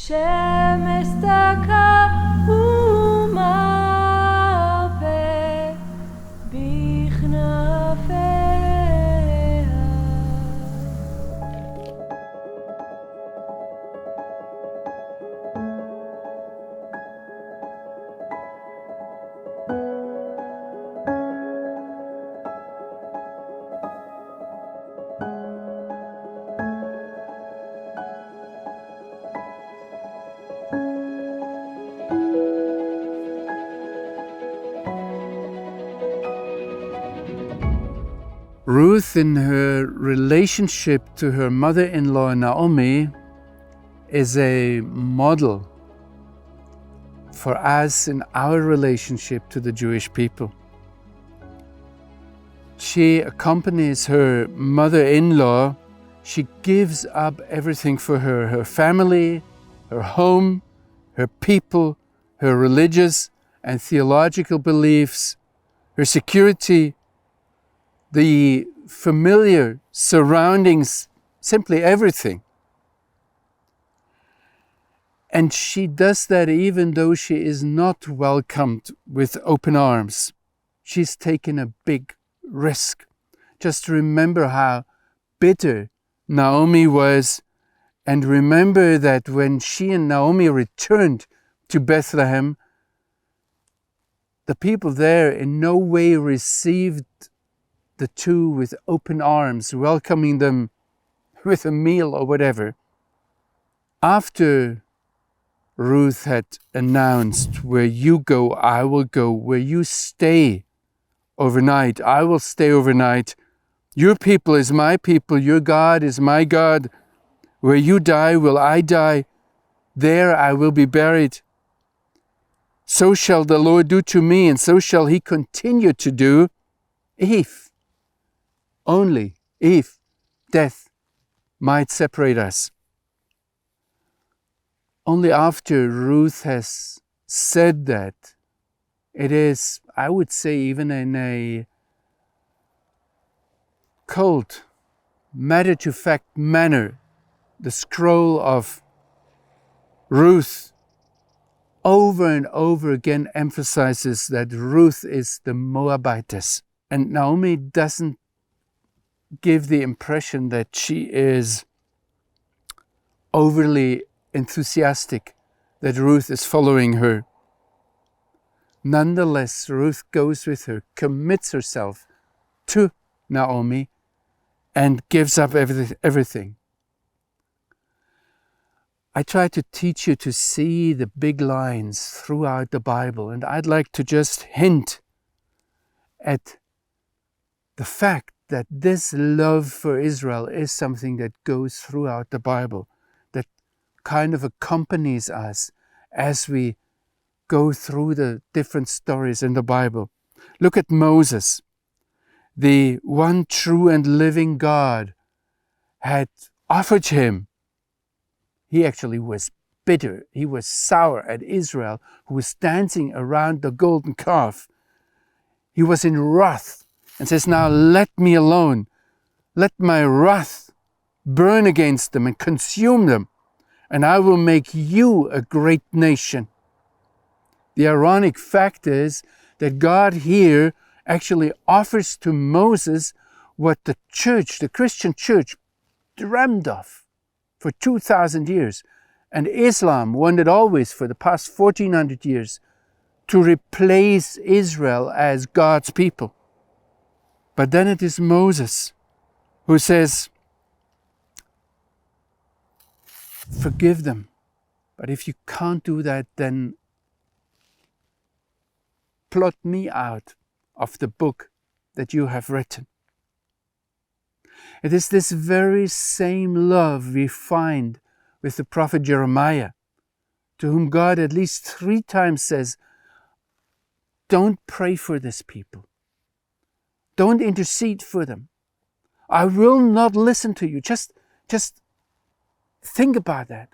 שמש דקה ומרפא בכנפיה. Ruth, in her relationship to her mother-in-law Naomi, is a model for us in our relationship to the Jewish people. She accompanies her mother-in-law. She gives up everything for her family, her home, her people, her religious and theological beliefs, her security, the familiar surroundings, simply everything. And she does that even though she is not welcomed with open arms. She's taken a big risk. Just remember how bitter Naomi was, and remember that when she and Naomi returned to Bethlehem, the people there in no way received the two with open arms, welcoming them with a meal or whatever. After Ruth had announced, where you go, I will go. Where you stay overnight, I will stay overnight. Your people is my people. Your God is my God. Where you die, will I die. There I will be buried. So shall the Lord do to me, and so shall he continue to do, only if death might separate us. Only after Ruth has said that, it is, I would say, even in a cold, matter-of-fact manner, the scroll of Ruth over and over again emphasizes that Ruth is the Moabitess. And Naomi doesn't give the impression that she is overly enthusiastic that Ruth is following her. Nonetheless, Ruth goes with her, commits herself to Naomi, and gives up everything. I try to teach you to see the big lines throughout the Bible, and I'd like to just hint at the fact that this love for Israel is something that goes throughout the Bible, that kind of accompanies us as we go through the different stories in the Bible. Look at Moses. The one true and living God had offered him. He actually was bitter. He was sour at Israel, who was dancing around the golden calf. He was in wrath and says, now let me alone. Let my wrath burn against them and consume them, and I will make you a great nation. The ironic fact is that God here actually offers to Moses what the church, the Christian church, dreamed of for 2,000 years. And Islam wanted always for the past 1,400 years to replace Israel as God's people. But then it is Moses who says, forgive them. But if you can't do that, then blot me out of the book that you have written. It is this very same love we find with the prophet Jeremiah, to whom God at least 3 times says, don't pray for this people. Don't intercede for them. I will not listen to you. Just think about that.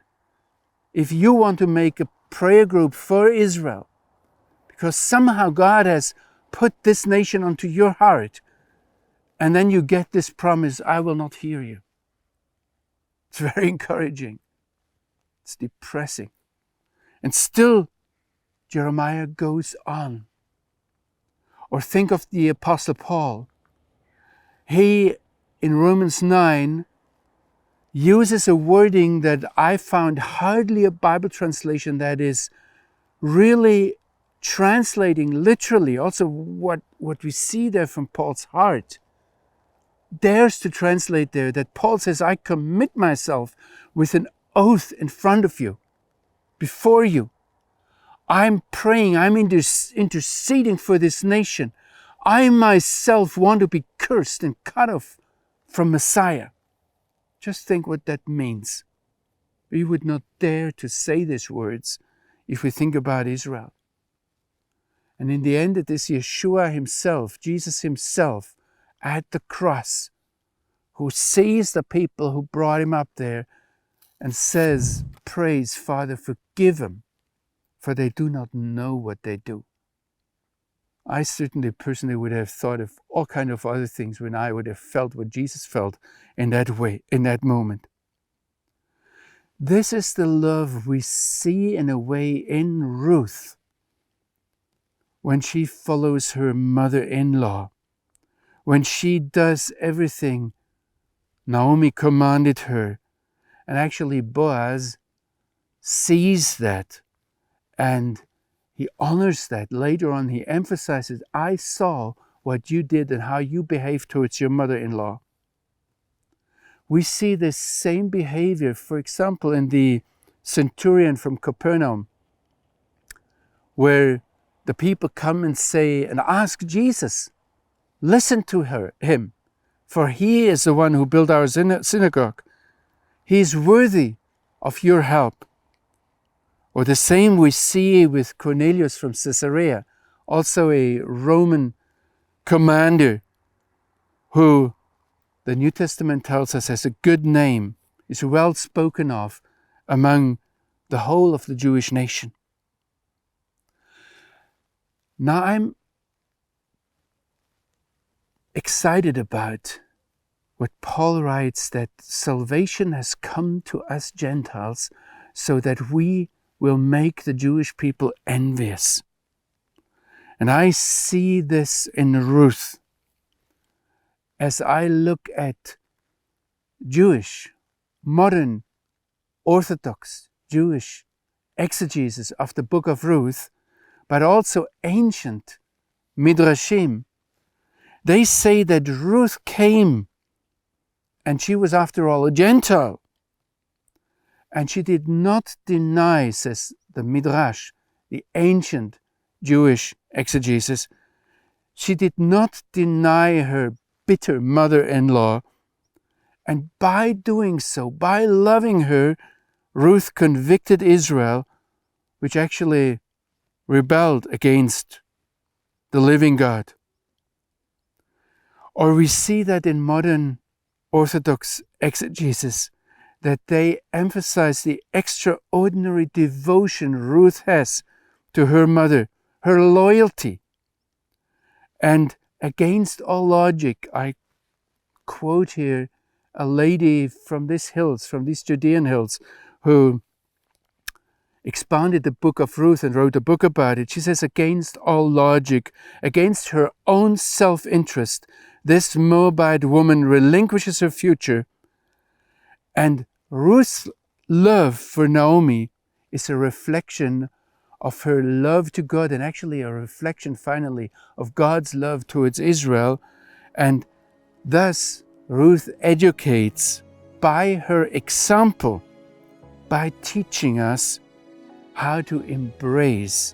If you want to make a prayer group for Israel, because somehow God has put this nation onto your heart, and then you get this promise, I will not hear you. It's very encouraging. It's depressing. And still, Jeremiah goes on. Or think of the Apostle Paul. He, in Romans 9, uses a wording that I found hardly a Bible translation that is really translating literally also what we see there from Paul's heart. Dares to translate there that Paul says, I commit myself with an oath in front of you, before you. I'm praying, I'm interceding for this nation. I myself want to be cursed and cut off from Messiah. Just think what that means. We would not dare to say these words if we think about Israel. And in the end, it is Yeshua himself, Jesus himself, at the cross, who sees the people who brought him up there and says, praise, Father, forgive them, for they do not know what they do. I certainly personally would have thought of all kinds of other things when I would have felt what Jesus felt in that way, in that moment. This is the love we see in a way in Ruth when she follows her mother-in-law, when she does everything Naomi commanded her. And actually Boaz sees that and he honors that. Later on he emphasizes, I saw what you did and how you behaved towards your mother-in-law. We see this same behavior, for example, in the centurion from Capernaum, where the people come and say and ask Jesus, listen to him, for he is the one who built our synagogue. He is worthy of your help. Or the same we see with Cornelius from Caesarea, also a Roman commander who the New Testament tells us has a good name, is well spoken of among the whole of the Jewish nation. Now I'm excited about what Paul writes, that salvation has come to us Gentiles so that we will make the Jewish people envious. And I see this in Ruth. As I look at Jewish, modern, Orthodox, Jewish exegesis of the book of Ruth, but also ancient Midrashim, they say that Ruth came and she was after all a Gentile. And she did not deny, says the Midrash, the ancient Jewish exegesis, she did not deny her bitter mother-in-law. And by doing so, by loving her, Ruth convicted Israel, which actually rebelled against the living God. Or we see that in modern Orthodox exegesis, that they emphasize the extraordinary devotion Ruth has to her mother, her loyalty. And against all logic, I quote here a lady from these hills, from these Judean hills, who expounded the book of Ruth and wrote a book about it. She says, against all logic, against her own self-interest, this Moabite woman relinquishes her future. And Ruth's love for Naomi is a reflection of her love to God, and actually a reflection finally of God's love towards Israel. And thus Ruth educates by her example, by teaching us how to embrace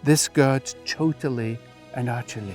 this God totally and utterly.